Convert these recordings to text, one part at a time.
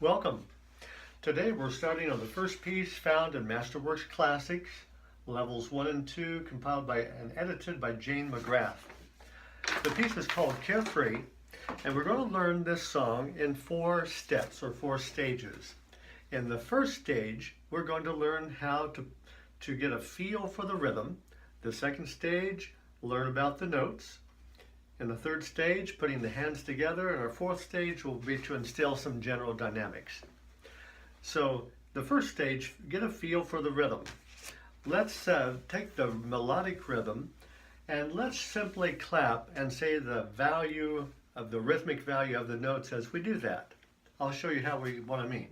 Welcome. Today we're starting on the first piece found in Masterworks Classics, levels 1 and 2, compiled by and edited by Jane McGrath. The piece is called Carefree, and we're going to learn this song in 4 steps or 4 stages. In the first stage, we're going to learn how to get a feel for the rhythm. The second stage, learn about the notes. In the third stage, putting the hands together, and our fourth stage will be to instill some general dynamics. So the first stage, get a feel for the rhythm. Let's take the melodic rhythm and let's simply clap and say the value of the rhythmic value of the notes as we do that. I'll show you what I mean.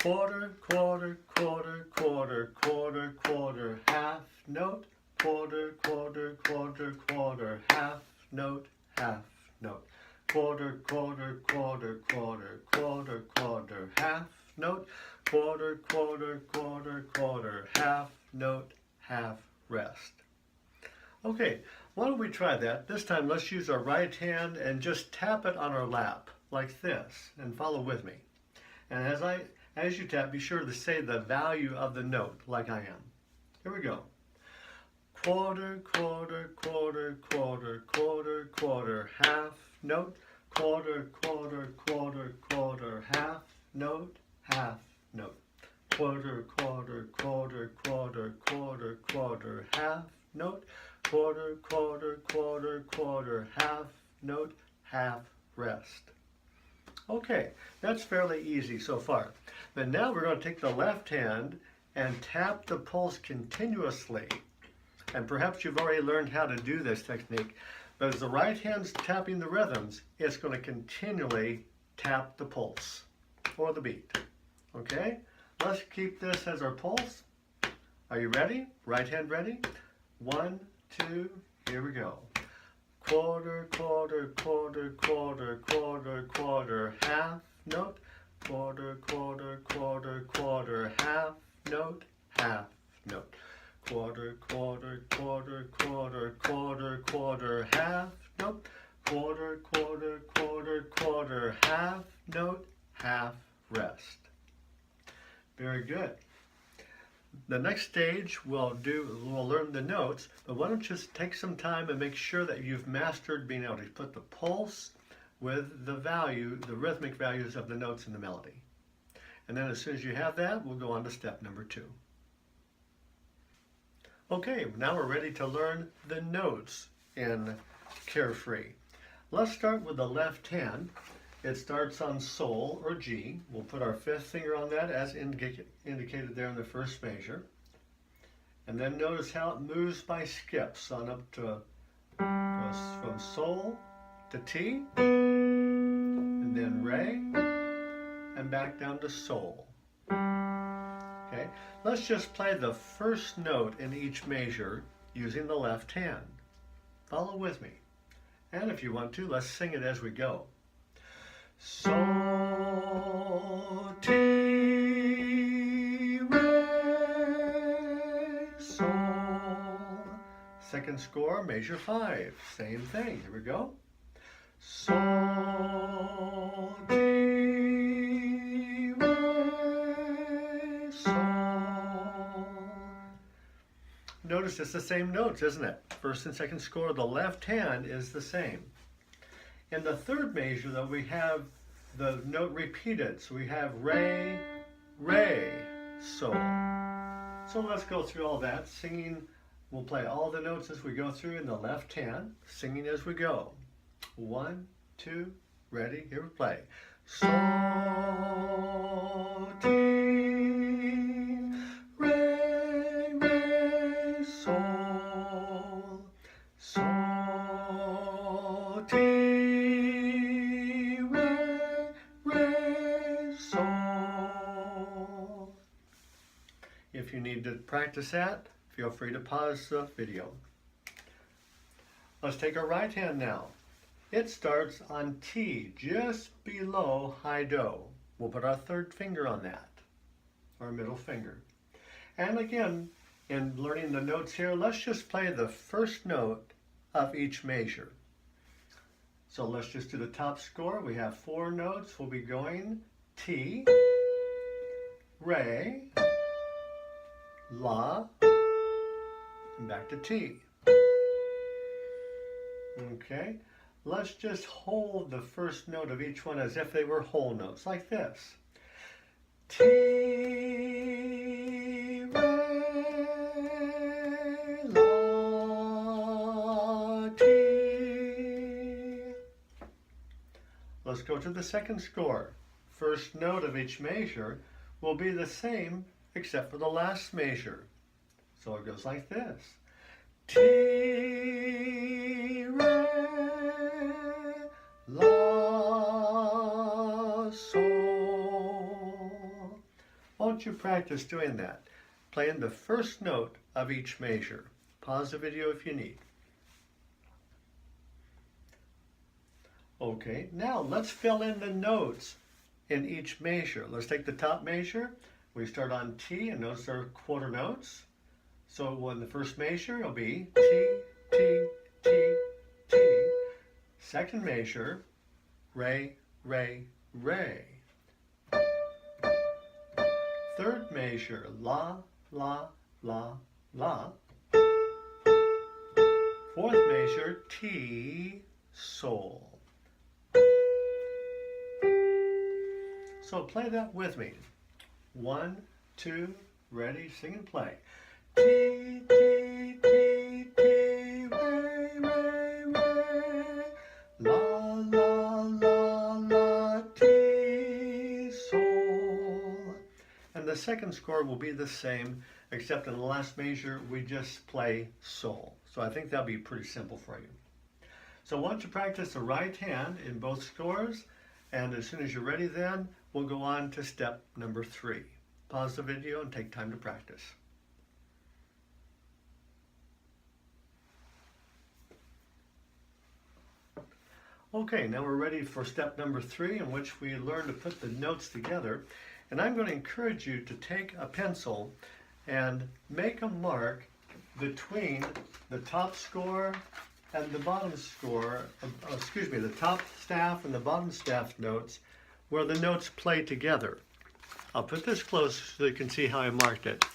Quarter, quarter, quarter, quarter, quarter, quarter, half note, quarter, quarter, quarter, quarter, half note, half note, quarter, quarter, quarter, quarter, quarter, quarter, half note, quarter, quarter, quarter, quarter, half note, half rest. Okay, why don't we try that? This time let's use our right hand and just tap it on our lap like this and follow with me. And as you tap, be sure to say the value of the note like I am. Here we go. Quarter, quarter, quarter, quarter, quarter, quarter, half note, quarter, quarter, quarter, quarter, half note, half note, quarter, quarter, quarter, quarter, quarter, quarter, half note, quarter, quarter, quarter, quarter, half note, half rest. Okay, that's fairly easy so far. But now we're going to take the left hand and tap the pulse continuously. And perhaps you've already learned how to do this technique, but as the right hand's tapping the rhythms, it's going to continually tap the pulse or the beat. Okay, let's keep this as our pulse. Are you ready? Right hand ready? 1, 2, here we go. Quarter, quarter, quarter, quarter, quarter, quarter, half note, quarter, quarter, quarter, quarter, half note, half note. Quarter, quarter, quarter, quarter, quarter, quarter, half note, quarter, quarter, quarter, quarter, half note, half rest. Very good. The next stage we'll learn the notes, but why don't you just take some time and make sure that you've mastered being able to put the pulse with the rhythmic values of the notes in the melody. And then as soon as you have that, we'll go on to step number 2. Okay, now we're ready to learn the notes in Carefree. Let's start with the left hand. It starts on Sol or G. We'll put our 5th finger on that as indicated there in the first measure. And then notice how it moves by skips on up to from Sol to T, and then Re, and back down to Sol. Okay, let's just play the first note in each measure using the left hand. Follow with me. And if you want to, let's sing it as we go. Sol, Ti, Re, Sol. Second score, measure 5. Same thing. Here we go. Sol, Ti, Re, Sol. Notice it's the same notes, isn't it? First and second score, the left hand is the same. In the third measure, though, we have the note repeated. So we have Re, Re, Sol. So let's go through all that. Singing, we'll play all the notes as we go through in the left hand, singing as we go. 1, 2, ready, here we play. Sol, Ti, Re, Re, Sol. Sol, Ti, If you need to practice that, feel free to pause the video. Let's take our right hand now. It starts on T, just below high Do. We'll put our 3rd finger on that, our middle finger. And again, in learning the notes here, let's just play the first note of each measure. So let's just do the top score. We have 4 notes. We'll be going T, Re, La, and back to T. Okay, let's just hold the first note of each one as if they were whole notes, like this. T, Re, La, T. Let's go to the second score. First note of each measure will be the same except for the last measure. So it goes like this. T, Re, La, Sol. Won't you practice doing that? Playing the first note of each measure. Pause the video if you need. Okay, now let's fill in the notes in each measure. Let's take the top measure. We start on T, and notice our quarter notes. So in the first measure, it'll be T, T, T, T. Second measure, Re, Re, Re. Third measure, La, La, La, La. Fourth measure, T, Sol. So play that with me. 1, 2, ready, sing and play. T, T, T, T, Re, Re, Re. La, La, La, La, T, Sol. And the second score will be the same, except in the last measure, we just play Sol. So I think that'll be pretty simple for you. So why don't you practice the right hand in both scores, and as soon as you're ready then, we'll go on to step number 3. Pause the video and take time to practice. Okay, now we're ready for step number 3, in which we learn to put the notes together. And I'm going to encourage you to take a pencil and make a mark between the top score and the bottom score, the top staff and the bottom staff notes, where the notes play together. I'll put this close so you can see how I marked it.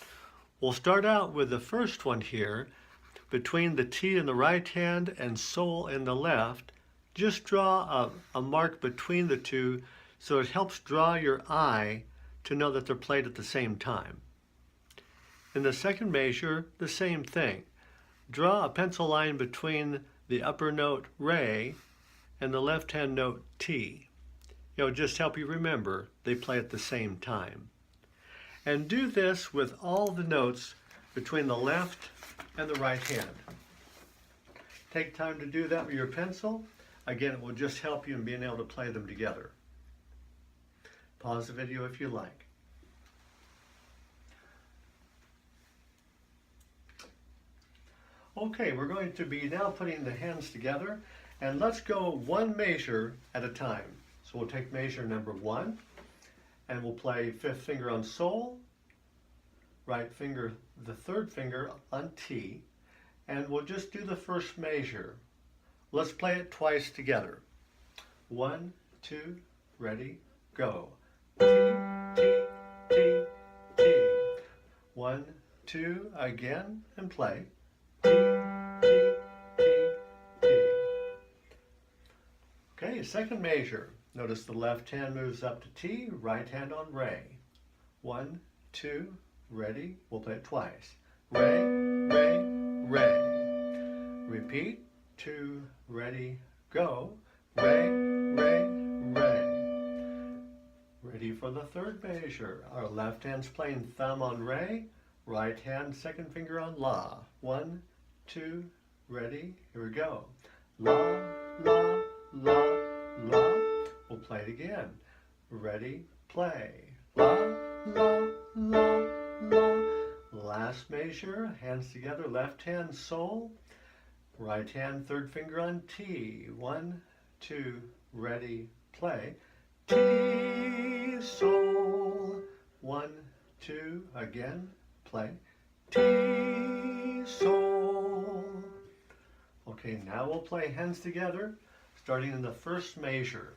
We'll start out with the first one here, between the T in the right hand and Sol in the left. Just draw a mark between the two so it helps draw your eye to know that they're played at the same time. In the second measure, the same thing. Draw a pencil line between the upper note Re and the left-hand note T. It'll just help you remember they play at the same time. And do this with all the notes between the left and the right hand. Take time to do that with your pencil. Again, it will just help you in being able to play them together. Pause the video if you like. Okay, we're going to be now putting the hands together, and let's go one measure at a time. So we'll take measure number 1, and we'll play 5th finger on Sol, right finger, the 3rd finger on T, and we'll just do the first measure. Let's play it twice together. 1, 2, ready, go. T, T, T, T. 1, 2, again, and play. T, T, T, T. Okay, second measure. Notice the left hand moves up to T, right hand on Re. 1, 2, ready, we'll play it twice. Re, Re, Re. Repeat. 2, ready, go. Re, Re, Re. Ready for the third measure. Our left hand's playing thumb on Re, right hand, second finger on La. 1, 2, ready, here we go. La, La, La, La. We'll play it again. Ready, play. La, La, La, La. Last measure, hands together, left hand, Sol. Right hand, 3rd finger on T. 1, 2, ready, play. T, Sol. 1, 2, again, play. T, Sol. Okay, now we'll play hands together, starting in the first measure.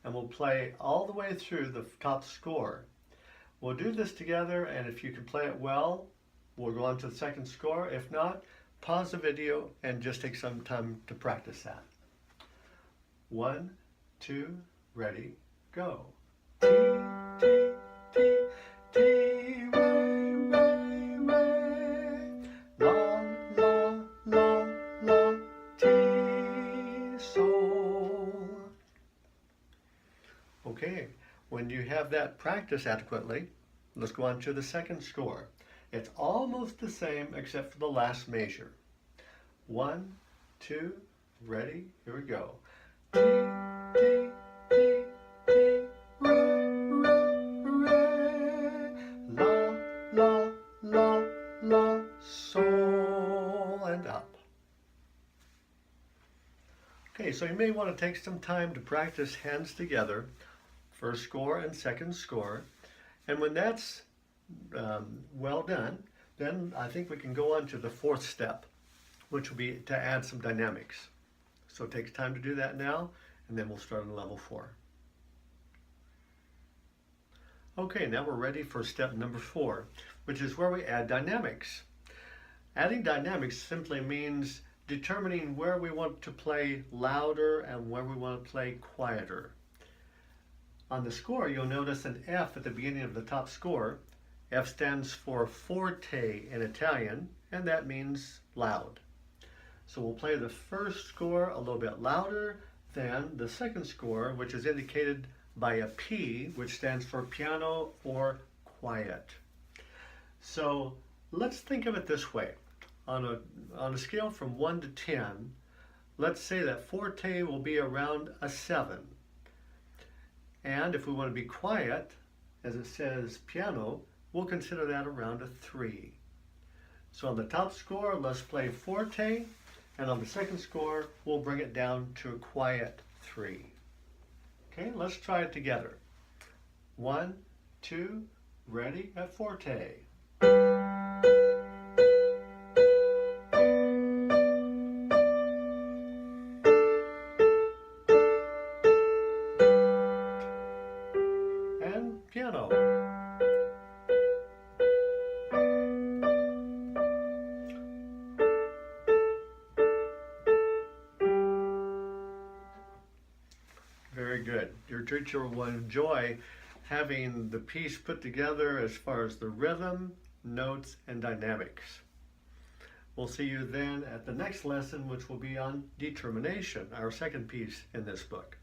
and we'll play all the way through the top score. We'll do this together, and if you can play it well, we'll go on to the second score. If not, pause the video and just take some time to practice that. 1, 2, ready, go. T, T, T, T, re, re, re. La, la, la, la, T, sol. Okay, when you have that practiced adequately, let's go on to the second score. It's almost the same except for the last measure. 1, 2, ready, here we go. T, T, T, T, re, re, re. La, la, la, la, sol, and up. Okay, so you may want to take some time to practice hands together, first score and second score. And when that's well done, then I think we can go on to the fourth step, which will be to add some dynamics. So it takes time to do that now, and then we'll start on level 4. Okay, now we're ready for step number 4, which is where we add dynamics. Adding dynamics simply means determining where we want to play louder and where we want to play quieter. On the score, you'll notice an F at the beginning of the top score. F stands for forte in Italian, and that means loud. So we'll play the first score a little bit louder than the second score, which is indicated by a P, which stands for piano or quiet. So let's think of it this way. On a scale from 1 to 10, let's say that forte will be around a 7. And if we want to be quiet, as it says piano, we'll consider that around a 3. So on the top score, let's play forte, and on the second score, we'll bring it down to a quiet 3. Okay, let's try it together. 1, 2, ready at forte. And piano. Very good. Your teacher will enjoy having the piece put together as far as the rhythm, notes, and dynamics. We'll see you then at the next lesson, which will be on determination, our second piece in this book.